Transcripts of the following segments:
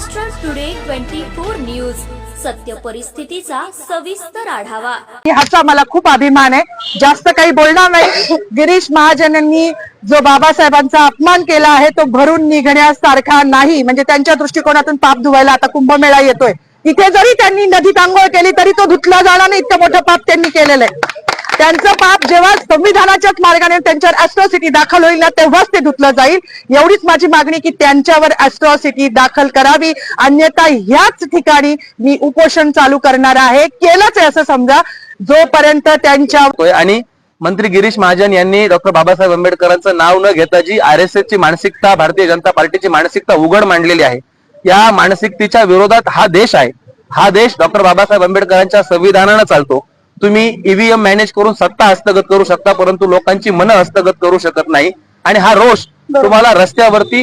Maharashtra today 24 news, सत्य परिस्थितीचा सविस्तर आढावा। ह्याचा मला खूप अभिमान आहे। जास्त काही बोलणार नाही। गिरीश महाजनांनी जो बाबासाहेबांचा अपमान केला आहे तो भरून निघण्यासारखा नाही। म्हणजे त्यांच्या दृष्टिकोनातून पाप धुवायला आता कुंभमेळा येतोय। इथे जरी त्यांनी नदीत आंघोळ केली तरी तो धुतला जाणार नाही, इतकं मोठं पाप त्यांनी केलेलं आहे। त्यांचं पाप जेव्हा संविधानाच्याच मार्गाने त्यांच्यावर ॲट्रॉसिटी दाखल होईल ना तेव्हाच ते धुतलं जाईल। एवढीच माझी मागणी की त्यांच्यावर ॲट्रॉसिटी दाखल करावी, अन्यथा ह्याच ठिकाणी मी उपोषण चालू करणार आहे। केलंच आहे असं समजा जोपर्यंत त्यांच्या आणि मंत्री गिरीश महाजन यांनी डॉक्टर बाबासाहेब आंबेडकरांचं नाव न घेता जी RSS ची मानसिकता, भारतीय जनता पार्टीची मानसिकता उघड मांडलेली आहे, या मानसिकतेच्या विरोधात हा देश आहे। हा देश डॉक्टर बाबासाहेब आंबेडकरांच्या संविधानाने चालतो। तुम्ही EVM मॅनेज करून सत्ता हस्तगत करू शकता, परंतु लोकांची मन हस्तगत करू शकत नाही। आणि हा रोष तुम्हाला रस्त्यावरती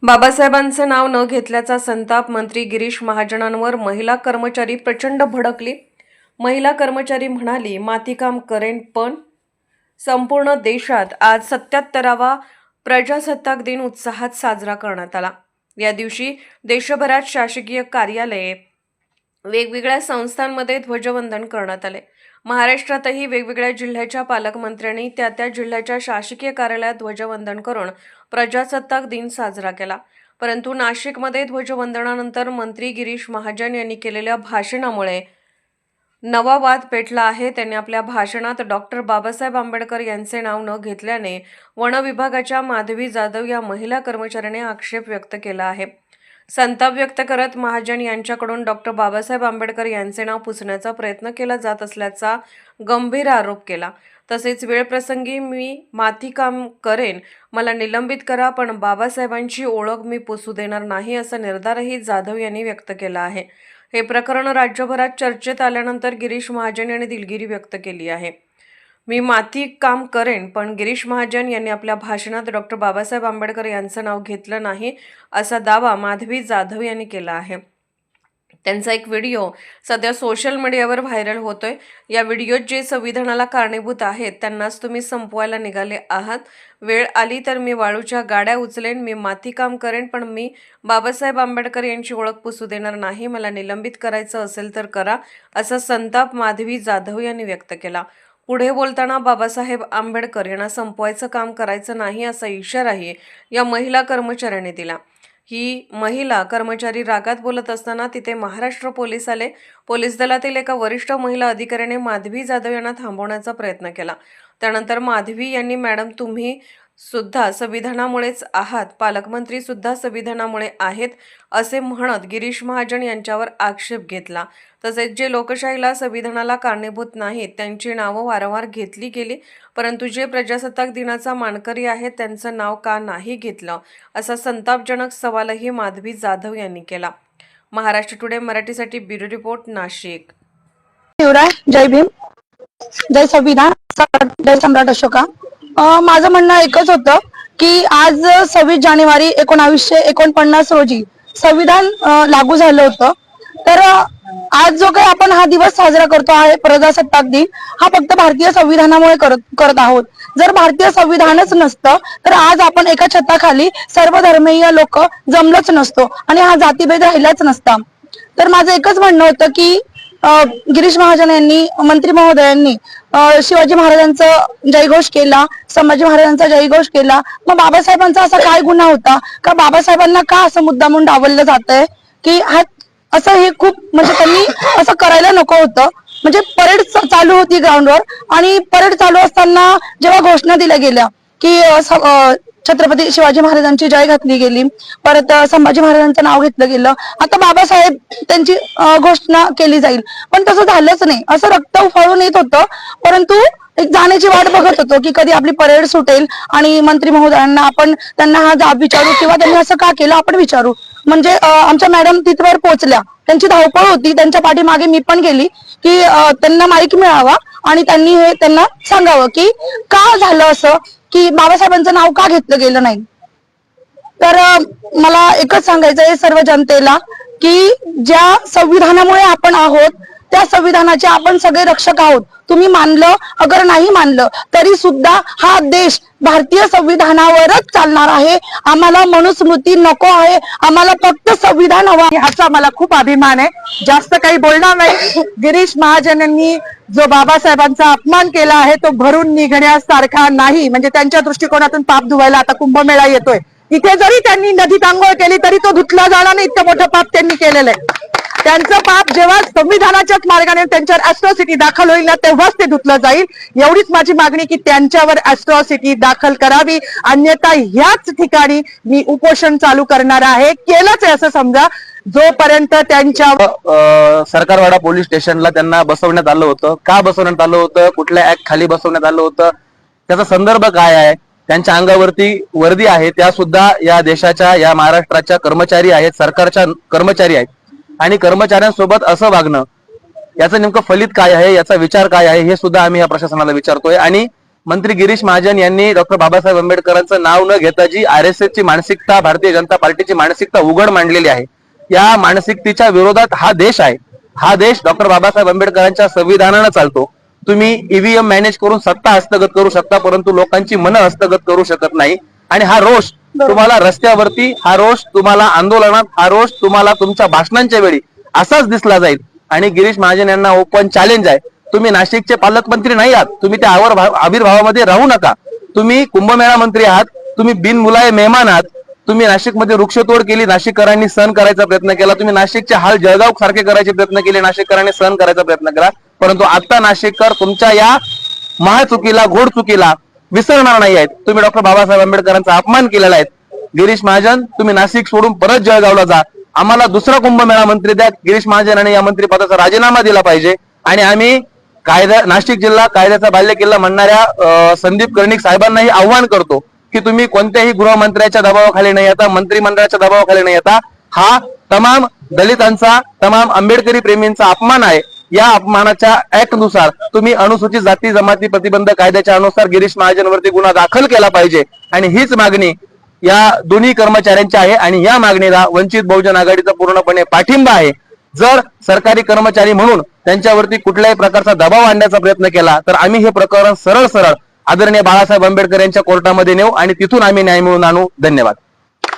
बाबासाहेबांचे नाव न घेतल्याचा संताप मंत्री गिरीश महाजनांवर महिला कर्मचारी प्रचंड भडकली। महिला कर्मचारी म्हणाली, मातीकाम करेन पण। संपूर्ण देशात आज 77वा प्रजासत्ताक दिन उत्साहात साजरा करण्यात आला। या दिवशी देशभरात शासकीय कार्यालये, वेगवेगळ्या संस्थांमध्ये ध्वजवंदन करण्यात आले। महाराष्ट्रातही वेगवेगळ्या जिल्ह्याच्या पालकमंत्र्यांनी त्या जिल्ह्याच्या शासकीय कार्यालयात ध्वजवंदन करून प्रजासत्ताक दिन साजरा केला। परंतु नाशिकमध्ये ध्वजवंदनानंतर मंत्री गिरीश महाजन यांनी केलेल्या भाषणामुळे नवा वाद पेटला आहे। त्यांनी आपल्या भाषणात डॉक्टर बाबासाहेब आंबेडकर यांचे नाव न घेतल्याने वन विभागाच्या माधवी जाधव या महिला कर्मचाऱ्याने आक्षेप व्यक्त केला आहे। संताप व्यक्त करत महाजन यांच्याकडून डॉक्टर बाबासाहेब आंबेडकर यांचे नाव पुसण्याचा प्रयत्न केला जात असल्याचा गंभीर आरोप केला। तसेच वेळप्रसंगी मी मातीकाम करेन, मला निलंबित करा, पण बाबासाहेबांची ओळख मी पुसू देणार नाही असा निर्धारही जाधव यांनी व्यक्त केला आहे। हे प्रकरण राज्यभरात चर्चेत आल्यानंतर गिरीश महाजन यांनी दिलगिरी व्यक्त केली आहे। मी माती काम करेन, पण गिरीश महाजन यांनी आपल्या भाषणात डॉक्टर बाबासाहेब आंबेडकर यांचं नाव घेतलं नाही असा दावा माधवी जाधव यांनी केला आहे। त्यांचा एक व्हिडिओ सध्या सोशल मीडियावर व्हायरल होतोय। या व्हिडिओत जे संविधानाला कारणीभूत आहेत त्यांनाच तुम्ही संपवायला निघाले आहात। वेळ आली तर मी वाळूच्या गाड्या उचलेन, मी मातीकाम करेन, पण मी बाबासाहेब आंबेडकर यांची ओळख पुसू देणार नाही। मला निलंबित करायचं असेल तर करा, असा संताप माधवी जाधव यांनी व्यक्त केला। पुढे बोलताना बाबासाहेब आंबेडकर यांना संपवायचं काम करायचं नाही असा इशाराही या महिला कर्मचाऱ्यांनी दिला। ही महिला कर्मचारी रागात बोलत असताना तिथे महाराष्ट्र पोलीस आले। पोलीस दलातील एका वरिष्ठ महिला अधिकाऱ्याने माधवी जाधव यांना थांबवण्याचा प्रयत्न केला। त्यानंतर माधवी यांनी, मॅडम तुम्ही सुद्धा संविधानामुळेच आहात, पालकमंत्री सुद्धा संविधानामुळे आहेत असे म्हणत गिरीश महाजन यांच्यावर आक्षेप घेतला। तसेच जे लोकशाहीला, संविधानाला कारणीभूत नाहीत त्यांची नावं वारंवार घेतली गेली, परंतु जे प्रजासत्ताक दिनाचा मानकरी आहेत त्यांचं नाव का नाही घेतलं असा संतापजनक सवालही माधवी जाधव यांनी केला। महाराष्ट्र टुडे मराठीसाठी ब्युरो रिपोर्ट, नाशिक। जय भीम, जय संविधान, जय सम्राट अशोका। माझं म्हणणं एकच होतं की आज 26 जानेवारी 1949 रोजी संविधान लागू झालं होतं। तर आज जो काही आपण हा दिवस साजरा करतो आहे प्रजासत्ताक दिन, हा फक्त भारतीय संविधानामुळे करत आहोत। जर भारतीय संविधानच नसतं तर आज आपण एका छताखाली सर्व धर्मीय लोक जमलोच नसतो आणि हा जातीभेद राहिलाच नसता। तर माझं एकच म्हणणं होतं की गिरीश महाजन यांनी, मंत्री महोदयांनी शिवाजी महाराजांचा जयघोष केला, संभाजी महाराजांचा जयघोष केला। मग बाबासाहेबांचा असा काय गुन्हा होता का बाबासाहेबांना का असं मुद्दामून डावललं जातंय की हा असं, हे खूप म्हणजे त्यांनी असं करायला नको होतं। म्हणजे परेड चालू होती ग्राउंडवर आणि परेड चालू असताना जेव्हा घोषणा दिल्या गेल्या की छत्रपती शिवाजी महाराजांची जय घातली गेली, परत संभाजी महाराजांचं नाव घेतलं गेलं, आता बाबासाहेब त्यांची घोषणा केली जाईल, पण तसं झालंच नाही। असं रक्त उफाळून येत होतं, परंतु एक जाण्याची वाट बघत होतो की कधी आपली परेड सुटेल आणि मंत्री महोदयांना आपण त्यांना हा जाब विचारू किंवा त्यांनी असं का केलं आपण विचारू। म्हणजे आमच्या मॅडम तिथवर पोहोचल्या, त्यांची धावपळ होती, त्यांच्या पाठीमागे मी पण गेली की त्यांना माईक मिळावा आणि त्यांनी हे त्यांना सांगावं की का झालं असं, की बाबासाहेबांचं नाव का घेतलं गेलं नाही। तर मला एकच सांगायचं आहे सर्व जनतेला की ज्या संविधानामुळे आपण आहोत त्या संविधानाचे आपण सगळे रक्षक आहोत। तुम्ही मानलं अगर नाही मानलं तरी सुद्धा हा देश भारतीय संविधानावरच चालणार आहे. आम्हाला मनुस्मृती नको आहे, आम्हाला फक्त संविधान हवं आहे. ह्याचा मला खूप अभिमान आहे. जास्त काही बोलणार नाही. गिरीश महाजनांनी जो बाबासाहेबांचा अपमान केला आहे तो भरून निघण्यासारखा नाही. म्हणजे त्यांच्या दृष्टिकोनातून पाप धुवायला आता कुंभमेळा येतोय. इथे जरी त्यांनी नदीत आंघोळ केली तरी तो धुतला जाणार नाही, इतकं मोठं पाप त्यांनी केलेलं आहे. त्यांचं पाप जेव्हा संविधानाच्याच मार्गाने त्यांच्यावर ॲट्रॉसिटी दाखल होईल ना तेव्हाच ते धुतलं जाईल. एवढीच माझी मागणी की त्यांच्यावर ॲट्रॉसिटी दाखल करावी, अन्यथा ह्याच ठिकाणी मी उपोषण चालू करणार आहे. केलंच आहे असं समजा जोपर्यंत त्यांच्या सरकारवाडा पोलीस स्टेशनला त्यांना बसवण्यात आलं होतं. का बसवण्यात आलं होतं, कुठल्या ऍक्ट खाली बसवण्यात आलं होतं, त्याचा संदर्भ काय आहे, त्यांच्या अंगावरती वर्दी आहे, त्या सुद्धा या देशाच्या या महाराष्ट्राच्या कर्मचारी आहेत, सरकारच्या कर्मचारी आहेत. आणि कर्मचाऱ्यांसोबत असं वागणं याचं नेमकं फलित काय आहे, याचा विचार काय आहे, हे सुद्धा आम्ही या प्रशासनाला विचारतोय. आणि मंत्री गिरीश महाजन यांनी डॉक्टर बाबासाहेब आंबेडकरांचं नाव न घेता जी RSS ची मानसिकता, भारतीय जनता पार्टीची मानसिकता उघड मांडलेली आहे, या मानसिकतेच्या विरोधात हा देश आहे. हा देश डॉक्टर बाबासाहेब आंबेडकरांच्या संविधानानं चालतो. तुम्ही EVM मॅनेज करून सत्ता हस्तगत करू शकता, परंतु लोकांची मनं हस्तगत करू शकत नाही. आणि हा रोष तुम्हाला रस्त्यावरती, हा रोष तुम्हाला आंदोलनात, हा रोष तुम्हाला तुमच्या भाषणांच्या वेळी असाच दिसला जाईल. आणि गिरीश महाजन यांना ओपन चॅलेंज आहे, तुम्ही नाशिकचे पालकमंत्री नाही आहात, तुम्ही त्या आविर्भावामध्ये राहू नका. तुम्ही कुंभमेळा मंत्री आहात, तुम्ही बिनमुलाय मेहमान आहात. तुम्ही नाशिकमध्ये वृक्षतोड केली, नाशिककरांनी सहन करायचा प्रयत्न केला. तुम्ही नाशिकचे हाल जळगाव सारखे करायचे प्रयत्न केले, नाशिककरांनी सहन करायचा प्रयत्न केला. परंतु आता नाशिककर तुमच्या या महाचुकीला, घोड चुकीला विसरणार नाही आहेत. तुम्ही डॉक्टर बाबासाहेब आंबेडकरांचा अपमान केलेला आहे. गिरीश महाजन, तुम्ही नाशिक सोडून परत जळगावला जा. आम्हाला दुसरा कुंभमेळा मंत्री द्या. गिरीश महाजन या मंत्रिपदाचा राजीनामा दिला पाहिजे. आणि आम्ही नाशिक जिल्हा कायद्याचा बाल्यकिल्ला म्हणणाऱ्या संदीप कर्णिक साहेबांनाही आव्हान करतो की तुम्ही कोणत्याही गृहमंत्र्याच्या दबावाखाली नाही येता, मंत्रिमंडळाच्या दबावाखाली नाही येता. हा तमाम दलितांचा, तमाम आंबेडकरी प्रेमींचा अपमान आहे. या अपमानाच्या ऍक्ट नुसार तुम्ही अनुसूचित जाती जमाती प्रतिबंध कायद्याच्या अनुसार गिरीश महाजनवरती गुन्हा दाखल केला पाहिजे. आणि हीच मागणी या दोन्ही कर्मचाऱ्यांची आहे. आणि या मागणीला वंचित बहुजन आघाडीचा पूर्णपणे पाठिंबा आहे. जर सरकारी कर्मचारी म्हणून त्यांच्यावरती कुठल्याही प्रकारचा दबाव आणण्याचा प्रयत्न केला तर आम्ही हे प्रकरण सरळ सरळ आदरणीय बाळासाहेब आंबेडकर यांच्या कोर्टामध्ये नेऊ आणि तिथून आम्ही न्याय मिळवून आणू. धन्यवाद.